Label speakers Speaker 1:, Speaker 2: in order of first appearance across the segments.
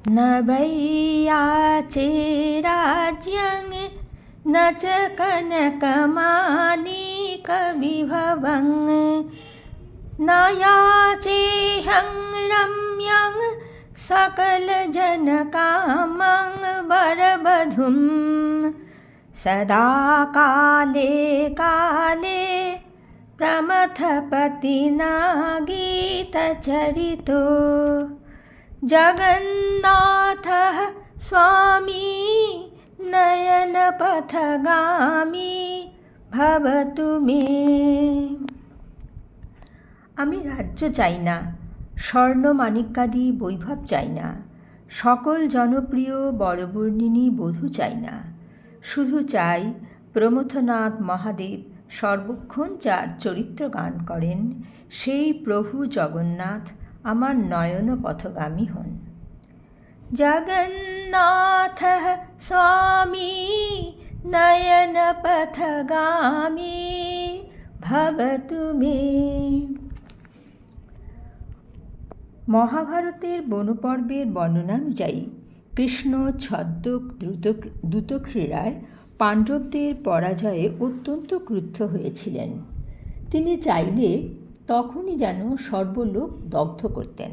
Speaker 1: न वै याचे राज्यं न च कनकमाणिकविभवं न याचेऽहं रम्यं सकलजनकामं वरवधूं सदा काले काले प्रमथपतिना गीतचरितो जगन्नाथः स्वामी नयनपथगामी भवतु मे। আমি রাজ্য চাই না, স্বর্ণ মাণিক্যাদি বৈভব চাই না, সকল জনপ্রিয় বরবর্ণিনী বধূ চাই না, শুধু চাই প্রমথনাথ মহাদেব সর্বক্ষণ যার চরিত্র গান করেন সেই প্রভু জগন্নাথ আমার নয়ন পথগামী হন। জগন্নাথ স্বামী নয়ন পথগামী ভবতু মে। মহাভারতের বনপর্বের বর্ণনানুযায়ী কৃষ্ণ ছদ্মক দ্রুতক্রীড়ায় পাণ্ডবদের পরাজয়ে অত্যন্ত ক্রুদ্ধ হয়েছিলেন। তিনি চাইলে তখনই যেন সর্বলোক দগ্ধ করতেন।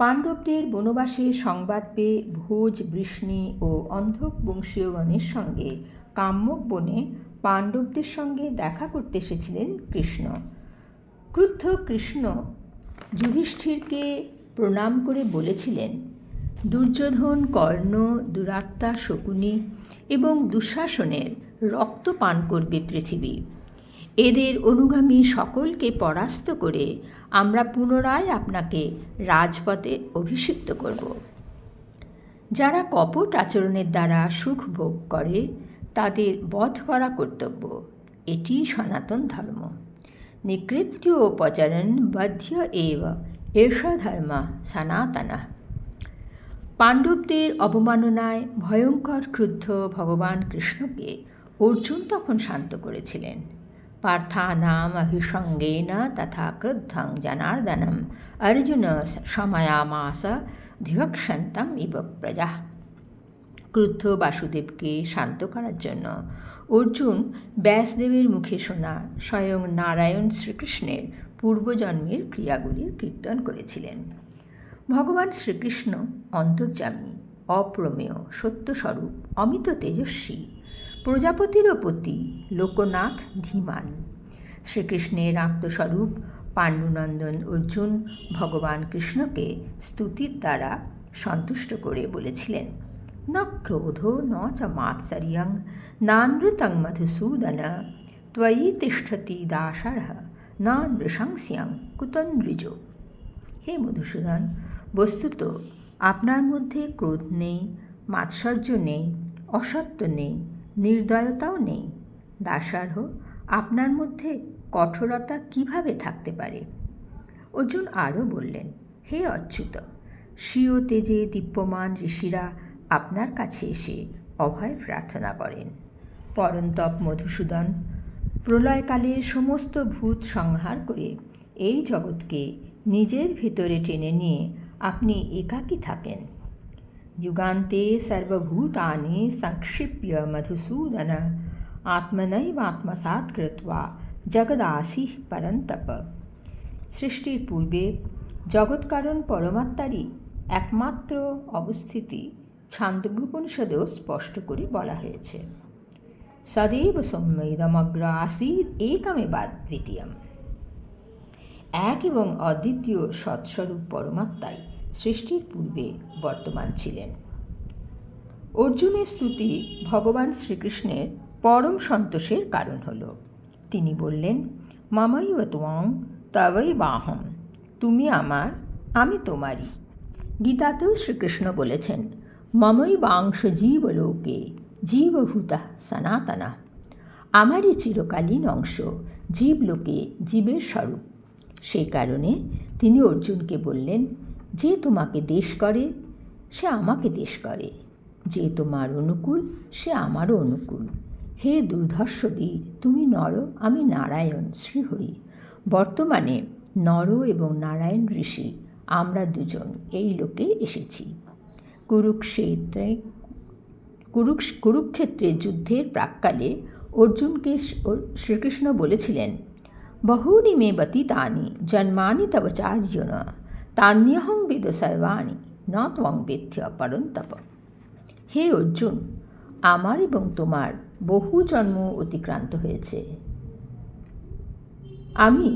Speaker 1: পাণ্ডবদের বনবাসের সংবাদ পেয়ে ভোজ, বৃষ্ণি ও অন্ধক বংশীয়গণের সঙ্গে কাম্যক বনে পাণ্ডবদের সঙ্গে দেখা করতে এসেছিলেন কৃষ্ণ। ক্রুদ্ধ কৃষ্ণ যুধিষ্ঠিরকে প্রণাম করে বলেছিলেন, দুর্যোধন, কর্ণ, দুরাত্মা, শকুনি এবং দুঃশাসনের রক্ত পান করবে পৃথিবী। এদের অনুগামী সকলকে পরাস্ত করে আমরা পুনরায় আপনাকে রাজপথে অভিষিক্ত করব। যারা কপট আচরণের দ্বারা সুখ ভোগ করে তাদের বধ করা কর্তব্য, এটি সনাতন ধর্ম। নিকৃত্যোপচরণ বধ্য এব এষ ধর্ম সনাতনঃ। পাণ্ডবদের অবমাননায় ভয়ঙ্কর ক্রুদ্ধ ভগবান কৃষ্ণকে অর্জুন তখন শান্ত করেছিলেন। পার্থানাম অভিসঙ্গেন তথা ক্রুদ্ধং জনার্দনম অর্জুন শময়ামাস ধিবক্ষন্তম ইব প্রজা। ক্রুদ্ধ বাসুদেবকে শান্ত করার জন্য অর্জুন ব্যাসদেবের মুখে শোনা স্বয়ং নারায়ণ শ্রীকৃষ্ণের পূর্বজন্মের ক্রিয়াগুলির কীর্তন করেছিলেন। ভগবান শ্রীকৃষ্ণ অন্তর্যামী, অপ্রমেয়, সত্যস্বরূপ, অমিত তেজস্বী, প্রজাপতিরও পতি, লোকনাথ, ধীমান। শ্রীকৃষ্ণের আত্মস্বরূপ পাণ্ডুনন্দন অর্জুন ভগবান কৃষ্ণকে স্তুতির দ্বারা সন্তুষ্ট করে বলেছিলেন, ন ক্রোধ ন চ মাৎসর্যং নানৃতং মধুসূদন ত্বয়ি তিষ্ঠতি দাসাড় ন নৃশংস্যং কুতনৃজ। হে মধুসূদন, বস্তুত আপনার মধ্যে ক্রোধ নেই, মাৎসর্য নেই, অসত্য নেই, নির্দয়তাও নেই। দাসার্হ, আপনার মধ্যে কঠোরতা কিভাবে থাকতে পারে? অর্জুন আরও বললেন, হে অচ্যুত, স্বীয় তেজে দীপ্যমান ঋষিরা আপনার কাছে এসে অভয় প্রার্থনা করেন। পরন্তপ মধুসূদন, প্রলয়কালে সমস্ত ভূত সংহার করে এই জগৎকে নিজের ভিতরে টেনে নিয়ে আপনি একাকী থাকেন। যুগান্তে সর্বভূতানি সংক্ষিপ্য মধুসূদন আত্মনৈব আত্মসাৎ কৃত্বা জগদাসি পরন্তপ। সৃষ্টির পূর্বে জগৎকারণ পরমাত্মারই একমাত্র অবস্থিতি ছান্দোগ্যোপনিষদেও স্পষ্ট করে বলা হয়েছে। সদেব সৌম্যদমগ্র আসীদ একমেবাদ্বিতীয়ম। এক এবং অদ্বিতীয় সৎস্বরূপ পরমাত্মাই সৃষ্টির পূর্বে বর্তমান ছিলেন। অর্জুনের স্তুতি ভগবান শ্রীকৃষ্ণের পরম সন্তোষের কারণ হল। তিনি বললেন, মামৈব ত্বং তবৈবাহম, তুমি আমার, আমি তোমারই। গীতাতেও শ্রীকৃষ্ণ বলেছেন, মমৈবাংশ জীবলোকে জীবভূতঃ সনাতনঃ। আমারই চিরকালীন অংশ জীবলোকে জীবের স্বরূপ। সেই কারণে তিনি অর্জুনকে বললেন, যে তোমাকে দেশ করে সে আমাকে দেশ করে, যে তোমার অনুকূল সে আমারও অনুকূল। হে দুর্ধর্ষ বীর, তুমি নর, আমি নারায়ণ শ্রীহরি। বর্তমানে নর এবং নারায়ণ ঋষি আমরা দুজন এই লোকে এসেছি। কুরুক্ষেত্রে যুদ্ধের প্রাক্কালে অর্জুনকে শ্রীকৃষ্ণ বলেছিলেন, বহুনি মে বতিতানি জন্মানি তব চার্জুন তান্যহং বেদ সর্বাণি ন ত্বং বেত্য পরন্তপ। হে অর্জুন, আমার এবং তোমার বহু জন্ম অতিক্রান্ত হয়েছে। আমি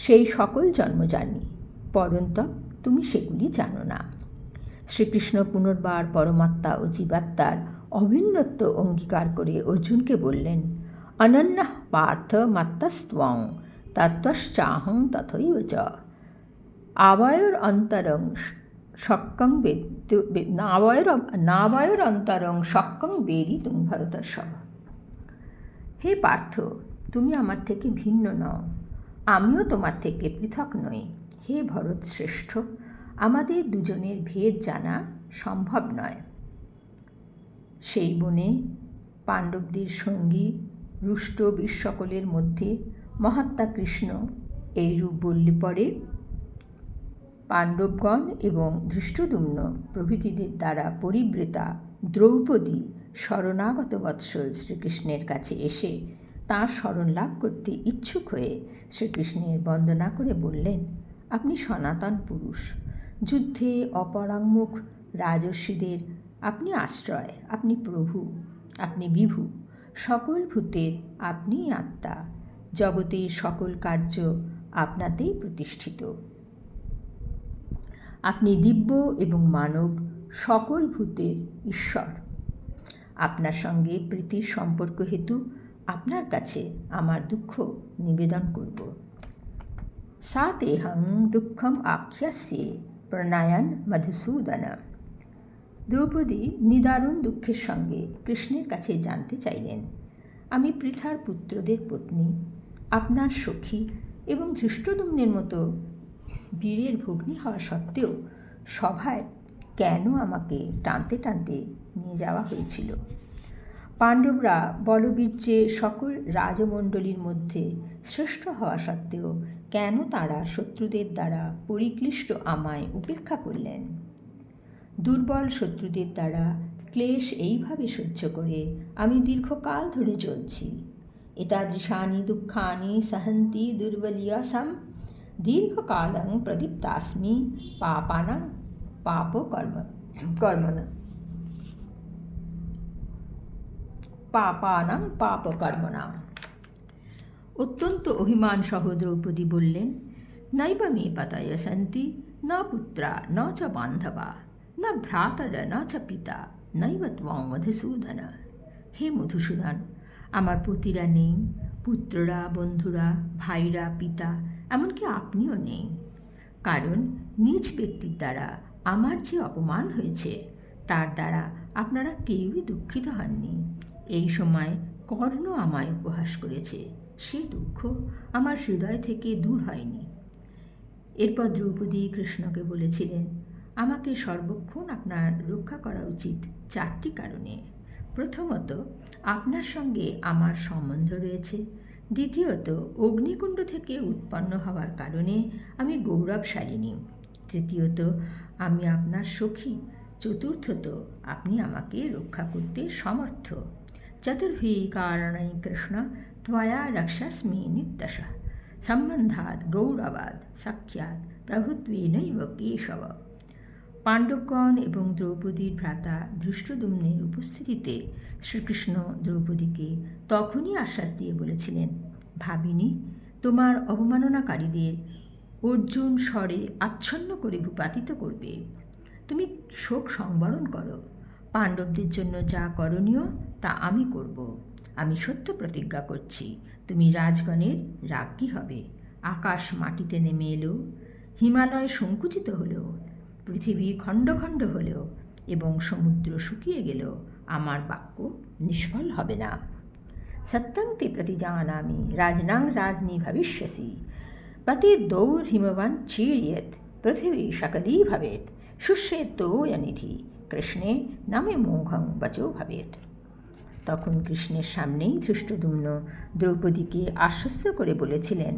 Speaker 1: সেই সকল জন্ম জানি, পরন্তপ তুমি সেগুলি জানো না। শ্রীকৃষ্ণ পুনর্বার পরমাত্মা ও জীবাত্মার অভিন্নত্ব অঙ্গীকার করে অর্জুনকে বললেন, অনন্যঃ পার্থ মাত্তস্ত্বং তত্ত্বশ্চাহং তথৈব চ আবয়োর অন্তরং শক্যং নাবয়োর অন্তরং শক্যং বেদিতুং ভরতর্ষভ। হে পার্থ, তুমি আমার থেকে ভিন্ন নও, আমিও তোমার থেকে পৃথক নই। হে ভরত শ্রেষ্ঠ, আমাদের দুজনের ভেদ জানা সম্ভব নয়। সেই বনে পাণ্ডবদের সঙ্গী রুষ্ট বীরসকলের মধ্যে মহাত্মা কৃষ্ণ এইরূপ বললে পরে পাণ্ডবগণ এবং ধৃষ্টদ্যুম্ন প্রভৃতিদের দ্বারা পরিবৃতা দ্রৌপদী শরণাগত বৎসল শ্রীকৃষ্ণের কাছে এসে তাঁর শরণ লাভ করতে ইচ্ছুক হয়ে শ্রীকৃষ্ণের বন্দনা করে বললেন, আপনি সনাতন পুরুষ, যুদ্ধে অপরাঙ্গমুখ রাজর্ষিদের আপনি আশ্রয়, আপনি প্রভু, আপনি বিভু, সকল ভূতের আপনিই আত্মা, জগতের সকল কার্য আপনাতেই প্রতিষ্ঠিত। আপনি দিব্য এবং মানব, সকল ভূতের ঈশ্বর। আপনার সঙ্গে প্রীতির সম্পর্ক হেতু আপনার কাছে আমার দুঃখ নিবেদন করব। সাতেহং দুঃখম আখ্যাস্যে প্রণয়ন মধুসূদন। দ্রৌপদী নিদারুণ দুঃখের সঙ্গে কৃষ্ণের কাছে জানতে চাইলেন, আমি পৃথার পুত্রদের পত্নী, আপনার সখী এবং ধৃষ্টদ্যুম্নের মতো বীরের ভগ্নী হওয়া সত্ত্বেও সভায় কেন আমাকে টানতে টানতে নিয়ে যাওয়া হয়েছিল? পাণ্ডবরা বলবীর্যে সকল রাজমণ্ডলীর মধ্যে শ্রেষ্ঠ হওয়া সত্ত্বেও কেন তাঁরা শত্রুদের দ্বারা পরিক্লিষ্ট আমায় উপেক্ষা করলেন? দুর্বল শত্রুদের দ্বারা ক্লেশ এইভাবে সহ্য করে আমি দীর্ঘকাল ধরে চলছি। এতাদৃশানি দুঃখানি সহন্তি দুর্বলিয়াসাম দীর্ঘকালং প্রদীপ্তাস্মি পাপানাং পাপকর্মণাম। অত্যন্ত অভিমান সহ দ্রৌপদী বললেন, নৈব মে পতয় সন্তি ন পুত্রা ন চ বান্ধবা ন ভ্রাতর ন চ পিতা নৈব ত্বং মধুসূদন। হে মধুসূদন, আমার পতিরা নেই, পুত্ররা, বন্ধুরা, ভাইরা, পিতা, এমনকি আপনিও নেই। কারণ নিজ ব্যক্তির দ্বারা আমার যে অপমান হয়েছে তার দ্বারা আপনারা কেউই দুঃখিত হননি। এই সময় কর্ণ আমায় উপহাস করেছে, সে দুঃখ আমার হৃদয় থেকে দূর হয়নি। এরপর দ্রৌপদী কৃষ্ণকে বলেছিলেন, আমাকে সর্বক্ষণ আপনার রক্ষা করা উচিত 4টি কারণে। প্রথমত, আপনার সঙ্গে আমার সম্বন্ধ রয়েছে। দ্বিতীয়ত, অগ্নিকুণ্ড থেকে উৎপন্ন হওয়ার কারণে আমি গৌরবশালিনী। তৃতীয়ত, আমি আপনার সখী। চতুর্থত, আপনি আমাকে রক্ষা করতে সমর্থ। চতুর্ভি কারণৈ কৃষ্ণ ত্বয়া রক্ষাস্মি নিত্যশঃ সম্বন্ধাৎ গৌরবাদ সাক্ষাৎ প্রভুত্বেনৈব কেশব। পাণ্ডবগণ এবং দ্রৌপদীর ভ্রাতা ধৃষ্টদ্যুম্নের উপস্থিতিতে শ্রীকৃষ্ণ দ্রৌপদীকে তখনই আশ্বাস দিয়ে বলেছিলেন, ভাবিনি তোমার অবমাননাকারীদের অর্জুন স্বরে আচ্ছন্ন করে ভূপাতিত করবে। তুমি শোক সংবরণ করো। পাণ্ডবদের জন্য যা করণীয় তা আমি করব। আমি সত্য প্রতিজ্ঞা করছি, তুমি রাজগণের রাজ্ঞী হবে। আকাশ মাটিতে নেমে এলেও, হিমালয় সংকুচিত হলেও, পৃথিবী খণ্ড খণ্ড হলেও এবং সমুদ্র শুকিয়ে গেলেও আমার বাক্য নিষ্ফল হবে না। সত্যং তে প্রতিজানামি রাজনাং রাজনী ভবিষ্যসি পতি দৌর হিমবান চীড়িয়েত পৃথিবী সকলী ভবেত শুষ্যেত নিধি কৃষ্ণে নামে মোঘং বচো ভবেত। তখন কৃষ্ণের সামনেই ধৃষ্টদ্যুম্ন দ্রৌপদীকে আশ্বস্ত করে বলেছিলেন,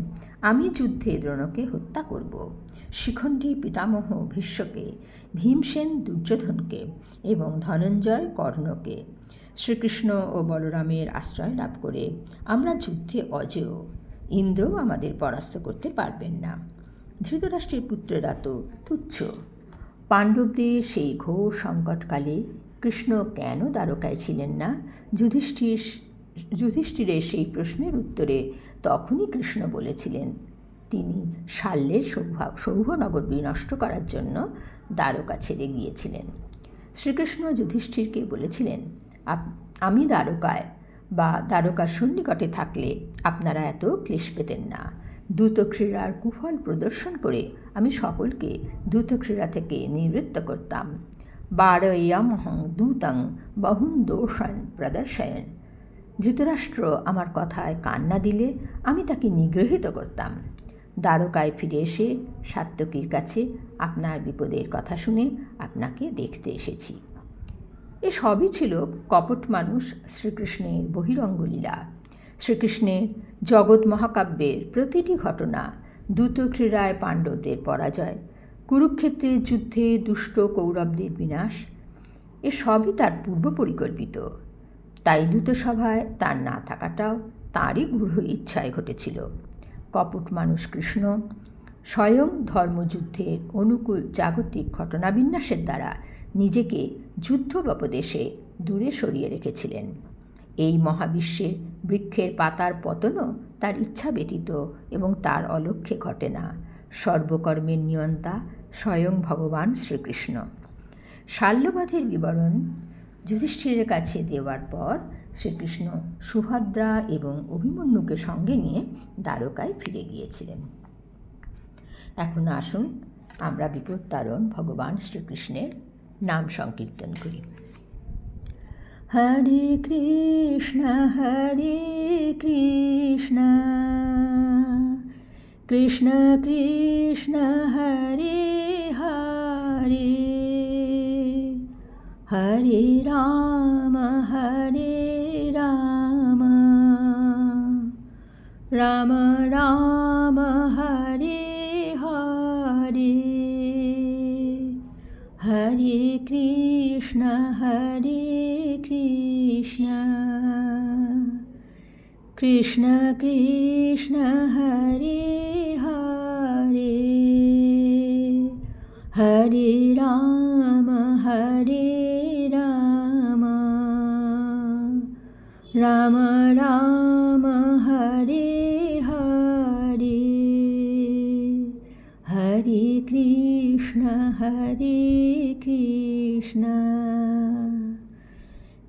Speaker 1: আমি যুদ্ধে দ্রোণকে হত্যা করব, শিখণ্ডী পিতামহ ভীষ্মকে, ভীমসেন দুর্যোধনকে এবং ধনঞ্জয় কর্ণকে। শ্রীকৃষ্ণ ও বলরামের আশ্রয় লাভ করে আমরা যুদ্ধে অজেয়, ইন্দ্রও আমাদের পরাস্ত করতে পারবেন না। ধৃতরাষ্ট্রের পুত্রেরা তো তুচ্ছ। পাণ্ডবদের সেই ঘোর সংকটকালে কৃষ্ণ কেন দ্বারকায় ছিলেন না? যুধিষ্ঠিরের সেই প্রশ্নের উত্তরে তখনই কৃষ্ণ বলেছিলেন, তিনি শাল্যের সৌভনগর বিনষ্ট করার জন্য দ্বারকা ছেড়ে গিয়েছিলেন। শ্রীকৃষ্ণ যুধিষ্ঠিরকে বলেছিলেন, আমি দ্বারকায় বা দ্বারকার সন্নিকটে থাকলে আপনারা এত ক্লেশ পেতেন না। দ্যূতক্রীড়ার কুফল প্রদর্শন করে আমি সকলকে দ্যূতক্রীড়া থেকে নিবৃত্ত করতাম। বারয়মহং দূতং বহুন দোষান প্রদর্শয়ন। ধৃতরাষ্ট্র আমার কথায় কান না দিলে আমি তাকে নিগৃহীত করতাম। দ্বারকায় ফিরে এসে সাত্যকীর কাছে আপনার বিপদের কথা শুনে আপনাকে দেখতে এসেছি। এ সবই ছিল কপট মানুষ শ্রীকৃষ্ণের বহিরঙ্গ লীলা। শ্রীকৃষ্ণের জগৎ মহাকাব্যের প্রতিটি ঘটনা, দ্যূতক্রীড়ায় পাণ্ডবদের পরাজয়, কুরুক্ষেত্রের যুদ্ধে দুষ্ট কৌরবদের বিনাশ, এ সবই তার পূর্ব পরিকল্পিত। তাই দ্যূতসভায় তার না থাকাটাও তাঁরই গূঢ় ইচ্ছায় ঘটেছিল। কপট মানুষ কৃষ্ণ স্বয়ং ধর্মযুদ্ধের অনুকূল জাগতিক ঘটনাবিন্যাসের দ্বারা নিজেকে যুদ্ধোপদেশে দূরে সরিয়ে রেখেছিলেন। এই মহাবিশ্বের বৃক্ষের পাতার পতনও তার ইচ্ছা ব্যতীত এবং তার অলক্ষ্যে ঘটে না। সর্বকর্মের নিয়ন্তা স্বয়ং ভগবান শ্রীকৃষ্ণ। শাল্যবাধের বিবরণ যুধিষ্ঠিরের কাছে দেওয়ার পর শ্রীকৃষ্ণ সুভদ্রা এবং অভিমন্যুকে সঙ্গে নিয়ে দ্বারকায় ফিরে গিয়েছিলেন। এখন আসুন আমরা বিপত্তারণ ভগবান শ্রীকৃষ্ণের নাম সংকীর্তন করি। হরে কৃষ্ণ কৃষ্ণ কৃষ্ণ হরে হরে, হরে রাম রাম রাম হরে হরে, হরে কৃষ্ণ কৃষ্ণ কৃষ্ণ হরে হরে, হরে রাম রাম রাম হরে হরে, হরে কৃষ্ণ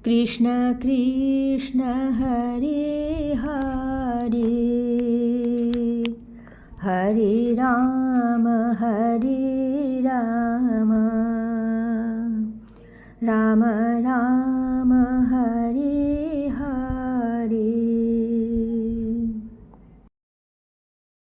Speaker 1: কৃষ্ণ কৃষ্ণ হরে হরে, হরে রাম রাম রাম